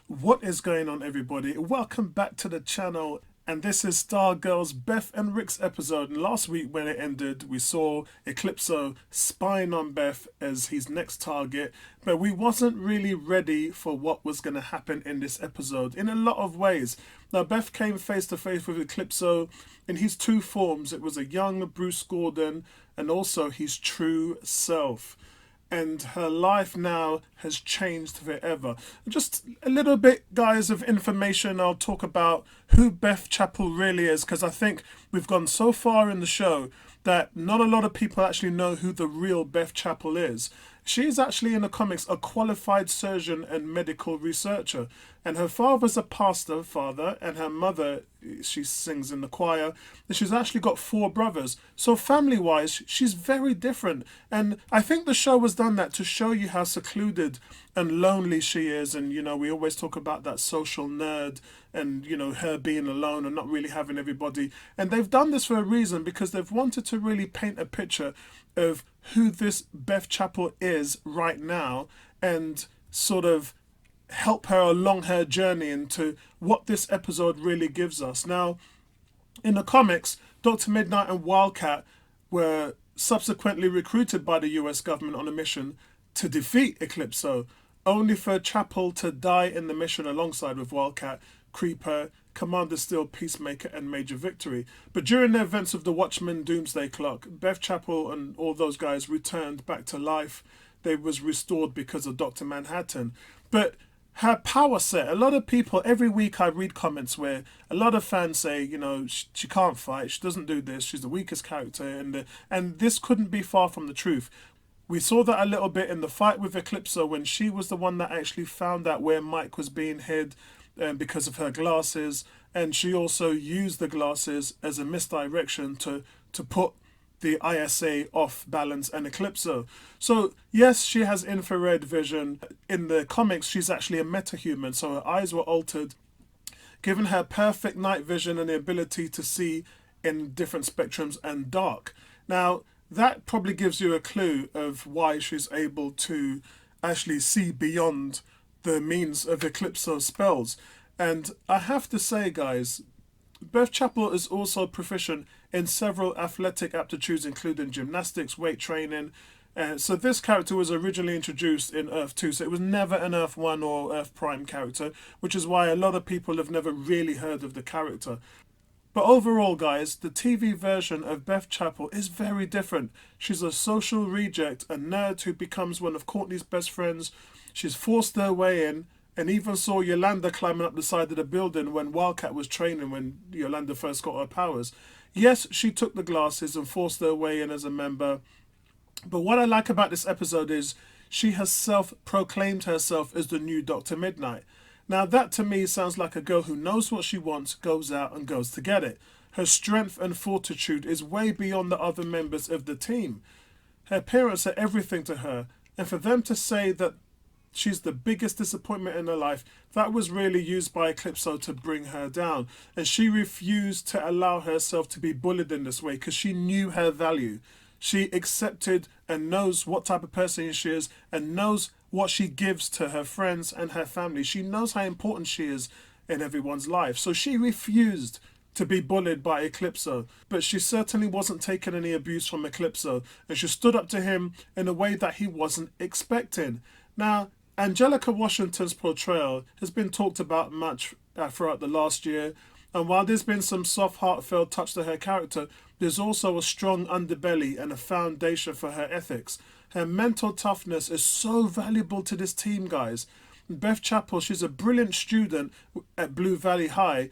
What is going on, everybody? Welcome back to the channel. And this is Stargirl's Beth and Rick's episode. And last week, when it ended, we saw Eclipso spying on Beth as his next target. But we wasn't really ready for what was going to happen in this episode in a lot of ways. Now, Beth came face to face with Eclipso in his two forms. It was a young Bruce Gordon and also his true self, and her life now has changed forever. Just a little bit, guys, of information. I'll talk about who Beth Chapel really is, because I think we've gone so far in the show that not a lot of people actually know who the real Beth Chapel is. She is actually in the comics a qualified surgeon and medical researcher, and her father's a pastor father, and her mother, she sings in the choir, and she's actually got four brothers. So family-wise, she's very different, and I think the show has done that to show you how secluded and lonely she is. And we always talk about that social nerd, and her being alone and not really having everybody. And they've done this for a reason, because they've wanted to really paint a picture of who this Beth Chapel is right now, and sort of help her along her journey into what this episode really gives us. Now, in the comics, Dr. Mid-Nite and Wildcat were subsequently recruited by the US government on a mission to defeat Eclipso, only for Chapel to die in the mission alongside with Wildcat, Creeper, Commander Steel, Peacemaker, and Major Victory. But during the events of the Watchmen Doomsday Clock, Beth Chapel and all those guys returned back to life. They was restored because of Dr. Manhattan. But her power set, a lot of people, every week I read comments where a lot of fans say, she can't fight, she doesn't do this, she's the weakest character, and this couldn't be far from the truth. We saw that a little bit in the fight with Eclipso, when she was the one that actually found out where Mike was being hid, because of her glasses, and she also used the glasses as a misdirection to put the ISA off balance and Eclipso. So yes, she has infrared vision. In the comics, she's actually a metahuman, so her eyes were altered, giving her perfect night vision and the ability to see in different spectrums and dark. Now, that probably gives you a clue of why she's able to actually see beyond the means of Eclipso's spells. And I have to say, guys, Beth Chapel is also proficient in several athletic aptitudes, including gymnastics, weight training. So this character was originally introduced in Earth 2, so it was never an Earth 1 or Earth Prime character, which is why a lot of people have never really heard of the character. But overall, guys, the TV version of Beth Chapel is very different. She's a social reject, a nerd who becomes one of Courtney's best friends. She's forced her way in, and even saw Yolanda climbing up the side of the building when Wildcat was training, when Yolanda first got her powers. Yes, she took the glasses and forced her way in as a member. But what I like about this episode is she has self-proclaimed herself as the new Dr. Mid-Nite. Now that to me sounds like a girl who knows what she wants, goes out and goes to get it. Her strength and fortitude is way beyond the other members of the team. Her parents are everything to her, and for them to say that she's the biggest disappointment in her life, that was really used by Eclipso to bring her down. And she refused to allow herself to be bullied in this way, because she knew her value. She accepted and knows what type of person she is, and knows what she gives to her friends and her family. She knows how important she is in everyone's life. So she refused to be bullied by Eclipso, but she certainly wasn't taking any abuse from Eclipso, and she stood up to him in a way that he wasn't expecting. Now, Angelica Washington's portrayal has been talked about much throughout the last year, and while there's been some soft, heartfelt touch to her character, there's also a strong underbelly and a foundation for her ethics. Her mental toughness is so valuable to this team, guys. Beth Chapel, she's a brilliant student at Blue Valley High,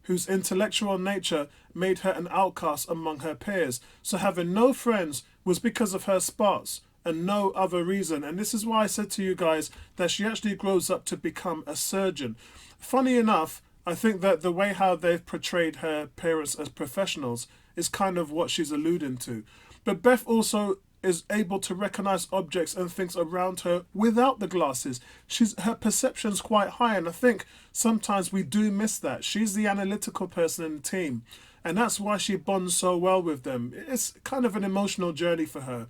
whose intellectual nature made her an outcast among her peers. So having no friends was because of her spots and no other reason. And this is why I said to you guys that she actually grows up to become a surgeon. Funny enough, I think that the way how they've portrayed her parents as professionals is kind of what she's alluding to. But Beth also is able to recognize objects and things around her without the glasses. Her perception's quite high, and I think sometimes we do miss that. She's the analytical person in the team, and that's why she bonds so well with them. It's kind of an emotional journey for her.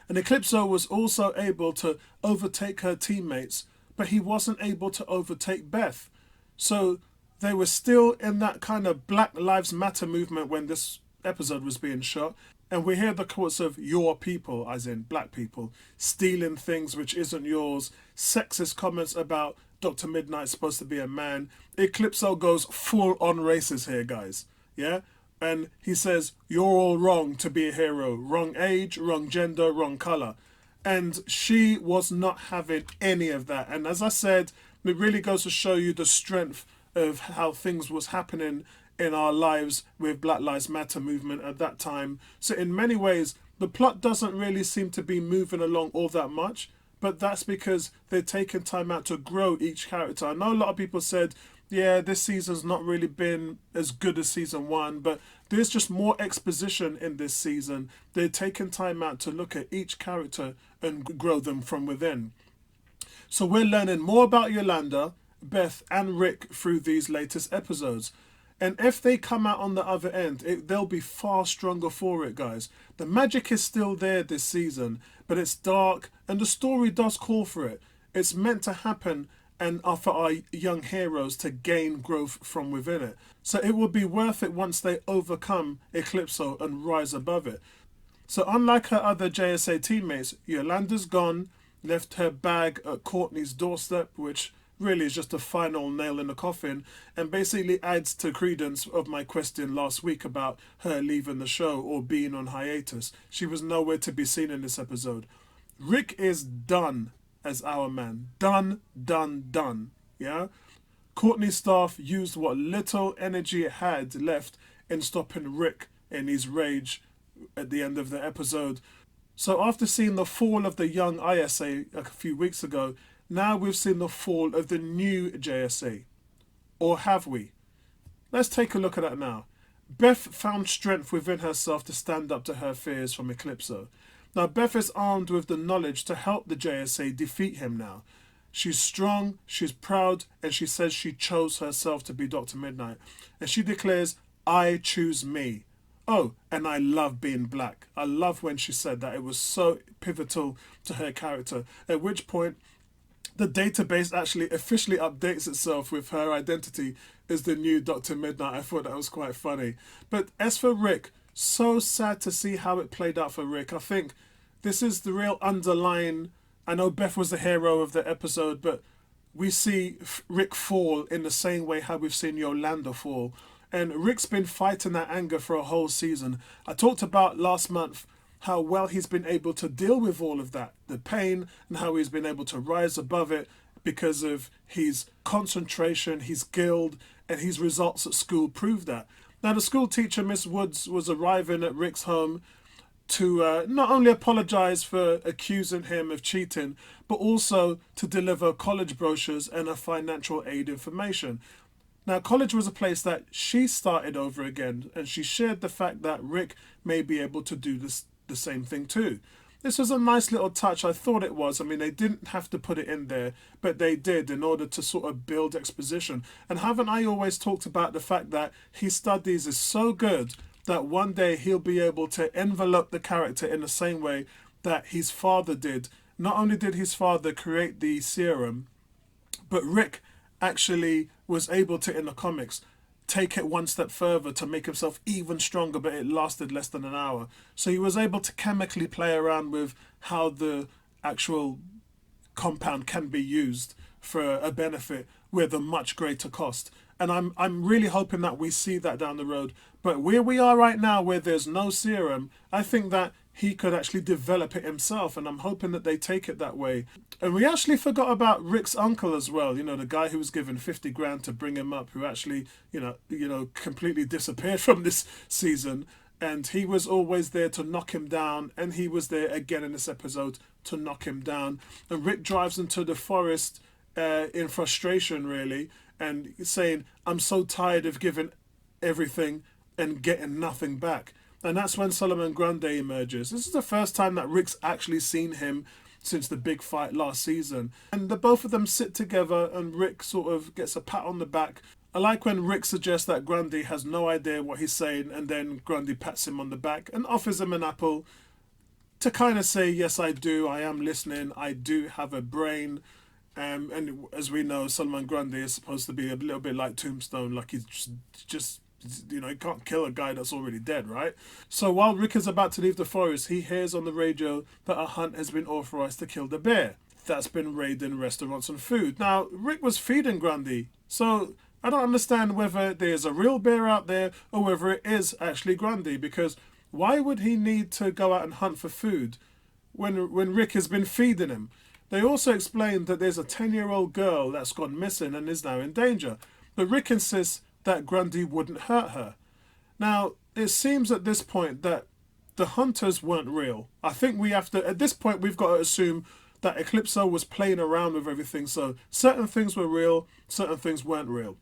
And Eclipso was also able to overtake her teammates but he wasn't able to overtake Beth. So they were still in that kind of Black Lives Matter movement when this episode was being shot. And we hear the quotes of your people, as in black people, stealing things which isn't yours, sexist comments about Dr. Mid-Nite supposed to be a man. Eclipso goes full on racist here, guys. Yeah? And he says, you're all wrong to be a hero. Wrong age, wrong gender, wrong colour. And she was not having any of that. And as I said, it really goes to show you the strength of how things was happening in our lives with Black Lives Matter movement at that time. So in many ways, the plot doesn't really seem to be moving along all that much, but that's because they're taking time out to grow each character. I know a lot of people said, yeah, this season's not really been as good as season one, but there's just more exposition in this season. They're taking time out to look at each character and grow them from within. So we're learning more about Yolanda, Beth and Rick through these latest episodes. And if they come out on the other end, they'll be far stronger for it, guys. The magic is still there this season, but it's dark and the story does call for it. It's meant to happen and are for our young heroes to gain growth from within it. So it will be worth it once they overcome Eclipso and rise above it. So unlike her other JSA teammates, Yolanda's gone, left her bag at Courtney's doorstep, which really is just a final nail in the coffin, and basically adds to credence of my question last week about her leaving the show or being on hiatus. She was nowhere to be seen in this episode. Rick is done as our man. Done, done, done. Yeah? Courtney's staff used what little energy it had left in stopping Rick in his rage at the end of the episode. So after seeing the fall of the young ISA a few weeks ago, now we've seen the fall of the new JSA. Or have we? Let's take a look at that now. Beth found strength within herself to stand up to her fears from Eclipso. Now Beth is armed with the knowledge to help the JSA defeat him now. She's strong, she's proud, and she says she chose herself to be Dr. Mid-Nite. And she declares, I choose me. Oh, and I love being black. I love when she said that. It was so pivotal to her character. At which point, the database actually officially updates itself with her identity as the new Dr. Mid-Nite. I thought that was quite funny. But as for Rick, so sad to see how it played out for Rick. I think this is the real underlying... I know Beth was the hero of the episode, but we see Rick fall in the same way how we've seen Yolanda fall. And Rick's been fighting that anger for a whole season. I talked about last month how well he's been able to deal with all of that, the pain, and how he's been able to rise above it because of his concentration, his guild, and his results at school prove that. Now, the school teacher, Miss Woods, was arriving at Rick's home to not only apologise for accusing him of cheating, but also to deliver college brochures and a financial aid information. Now, college was a place that she started over again, and she shared the fact that Rick may be able to do the same thing too. This was a nice little touch. I thought it was. I mean, they didn't have to put it in there, but they did in order to sort of build exposition. And haven't I always talked about the fact that his studies is so good that one day he'll be able to envelop the character in the same way that his father did. Not only did his father create the serum, but Rick actually was able to, in the comics, take it one step further to make himself even stronger, but it lasted less than an hour. So he was able to chemically play around with how the actual compound can be used for a benefit with a much greater cost. And I'm really hoping that we see that down the road. But where we are right now, where there's no serum, I think that he could actually develop it himself, and I'm hoping that they take it that way. And we actually forgot about Rick's uncle as well, you know, the guy who was given 50 grand to bring him up, who actually, you know, completely disappeared from this season. And he was always there to knock him down, and he was there again in this episode to knock him down. And Rick drives into the forest in frustration, really, and saying, I'm so tired of giving everything and getting nothing back. And that's when Solomon Grande emerges. This is the first time that Rick's actually seen him since the big fight last season. And the both of them sit together and Rick sort of gets a pat on the back. I like when Rick suggests that Grundy has no idea what he's saying, and then Grundy pats him on the back and offers him an apple to kind of say, yes, I do, I am listening, I do have a brain. And as we know, Solomon Grundy is supposed to be a little bit like Tombstone, like he's just he can't kill a guy that's already dead, right? So while Rick is about to leave the forest, he hears on the radio that a hunt has been authorized to kill the bear that's been raiding restaurants and food. Now, Rick was feeding Grundy, so I don't understand whether there's a real bear out there or whether it is actually Grundy, because why would he need to go out and hunt for food when Rick has been feeding him? They also explained that there's a 10-year-old girl that's gone missing and is now in danger, but Rick insists that Grundy wouldn't hurt her. Now, it seems at this point that the hunters weren't real. I think we have to, at this point, we've got to assume that Eclipso was playing around with everything, so certain things were real, certain things weren't real.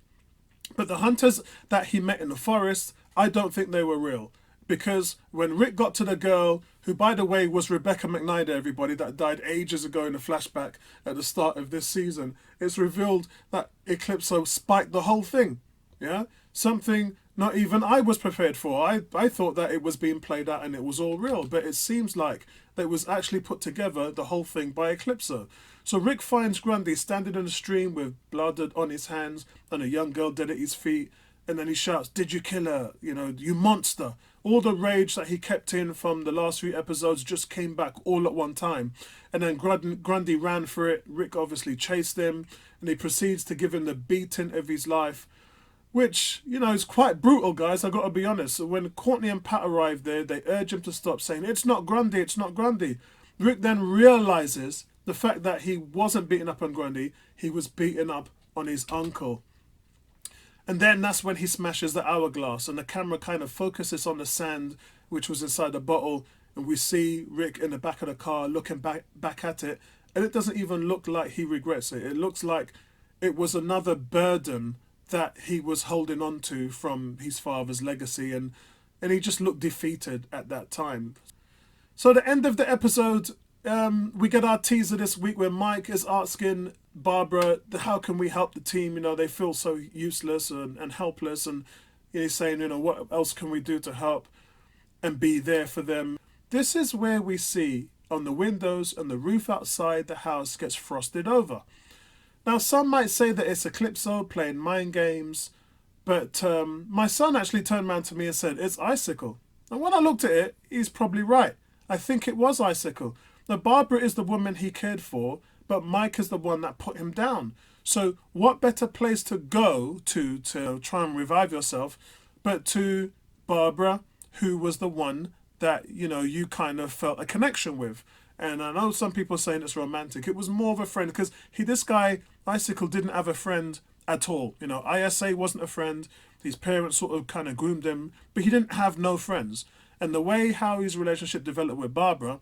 But the hunters that he met in the forest, I don't think they were real. Because when Rick got to the girl, who by the way was Rebecca McNider, everybody, that died ages ago in a flashback at the start of this season, it's revealed that Eclipso spiked the whole thing. Yeah? Something not even I was prepared for. I thought that it was being played out and it was all real, but it seems like that it was actually put together, the whole thing, by Eclipso. So Rick finds Grundy standing in the stream with blood on his hands and a young girl dead at his feet, and then he shouts, "Did you kill her? You know, you monster." All the rage that he kept in from the last few episodes just came back all at one time. And then Grundy ran for it. Rick obviously chased him, and he proceeds to give him the beating of his life, which, you know, is quite brutal, guys. I got to be honest. So when Courtney and Pat arrive there, they urge him to stop, saying, "It's not Grundy, it's not Grundy." Rick then realizes the fact that he wasn't beating up on Grundy, he was beating up on his uncle. And then that's when he smashes the hourglass, and the camera kind of focuses on the sand which was inside the bottle, and we see Rick in the back of the car looking back at it, and it doesn't even look like he regrets it. It looks like it was another burden that he was holding on to from his father's legacy, and he just looked defeated at that time. So the end of the episode, we get our teaser this week where Mike is asking Barbara, how can we help the team? You know, they feel so useless and helpless, and he's saying, you know, what else can we do to help and be there for them? This is where we see on the windows and the roof outside the house gets frosted over. Now, some might say that it's Eclipso playing mind games, but my son actually turned around to me and said, "It's Icicle." And when I looked at it, he's probably right. I think it was Icicle. Now, Barbara is the woman he cared for, but Mike is the one that put him down. So what better place to go to try and revive yourself but to Barbara, who was the one that, you know, you kind of felt a connection with. And I know some people are saying it's romantic. It was more of a friend, because this guy, Icicle, didn't have a friend at all. You know, ISA wasn't a friend. His parents sort of kind of groomed him, but he didn't have no friends. And the way how his relationship developed with Barbara,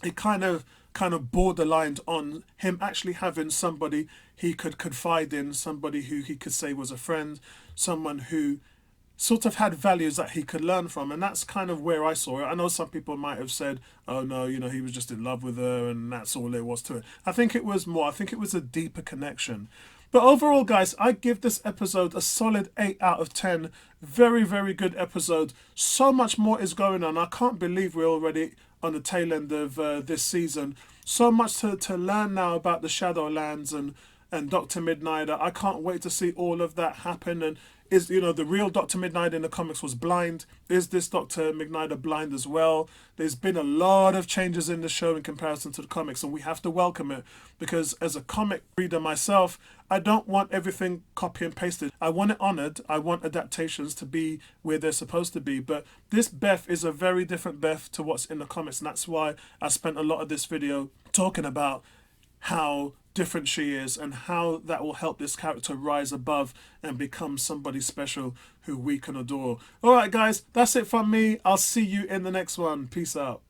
it kind of borderlined on him actually having somebody he could confide in, somebody who he could say was a friend, someone who sort of had values that he could learn from. And that's kind of where I saw it. I know some people might have said, "Oh no, you know, he was just in love with her and that's all there was to it." I think it was more. I think it was a deeper connection. But overall, guys, I give this episode a solid 8 out of 10. Very, very good episode. So much more is going on. I can't believe we're already on the tail end of this season. So much to learn now about the Shadowlands and Dr. Mid-Nite. I can't wait to see all of that happen. And is, you know, the real Dr. Mid-Nite in the comics was blind. Is this Dr. Mid-Nite blind as well? There's been a lot of changes in the show in comparison to the comics, and we have to welcome it, because as a comic reader myself, I don't want everything copy and pasted. I want it honored. I want adaptations to be where they're supposed to be. But this Beth is a very different Beth to what's in the comics, and that's why I spent a lot of this video talking about how different she is and how that will help this character rise above and become somebody special who we can adore. All right, guys, that's it from me. I'll see you in the next one. Peace out.